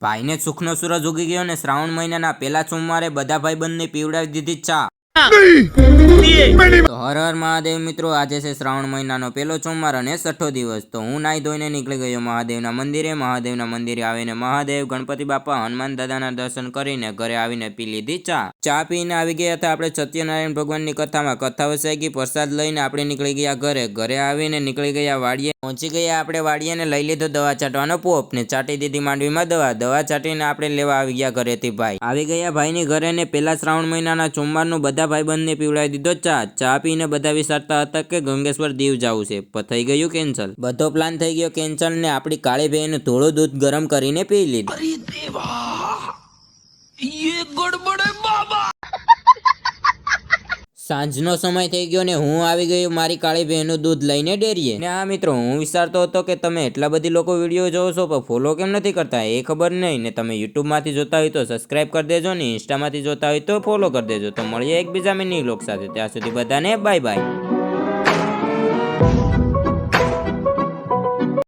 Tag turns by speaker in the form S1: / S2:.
S1: ભાઈને સુખનો સૂરજ ઉગી ગયો ને શ્રાવણ મહિનાના પહેલા સોમવારે બધા ભાઈબંધને પીવડાવી દીધી ચા। તો હર હર મહાદેવ મિત્રો, આજે છે શ્રાવણ મહિનાનો પહેલો સોમવાર અને 6ઠો દિવસ। તો હું નાઈ ધોઈને નીકળી ગયો મહાદેવના મંદિરે આવીને મહાદેવ, ગણપતિ બાપા, હનુમાન દાદાના દર્શન કરીને ઘરે આવીને પી લીધી ચા પીને આવી ગયા હતા આપણે સત્યનારાયણ ભગવાનની કથામાં। કથા વસાઈ ગઈ, પ્રસાદ લઈને આપણે નીકળી ગયા ઘરે આવીને નીકળી ગયા વાડીએ। પહોંચી ગયા આપણે વાડીએ ને લઈ લીધો દવા છાંટવાનો પોપ ને ચાટી દીધી માંડવીમાં દવા છાંટીને આપણે લેવા આવી ગયા ઘરેથી ભાઈ। આવી ગયા ભાઈની ઘરે ને પહેલા શ્રાવણ મહિનાના સોમવારનું બધા ભાઈબંધને પીવડાવી દીધો ચા પીને બધા વિચારતા હતા કે ગંગેશ્વર દીવ જવું છે, પણ થઈ ગયું કેન્સલ। બધો પ્લાન થઈ ગયો કેન્સલ ને આપણી કાળી બહેને થોડું દૂધ ગરમ કરીને પી લીધું। અરે દેવા, યે ગડબડ હે બાબા। સાંજનો સમય થઈ ગયો ને હું આવી ગયો મારી કાળી બહેનનું દૂધ લઈને ડેરીએ ને। હા મિત્રો, હું વિચારતો હતો કે તમે એટલા બધી લોકો વિડીયો જોવો છો પણ ફોલો કેમ નથી કરતા એ ખબર નહીં ને। તમે યુટ્યુબમાંથી જોતા હોય તો સબસ્ક્રાઇબ કરી દેજો ને ઇન્સ્ટામાંથી જોતા હોય તો ફોલો કરી દેજો। તો મળીએ એક બીજા મિની વ્લોગ સાથે, ત્યાં સુધી બધાને બાય બાય।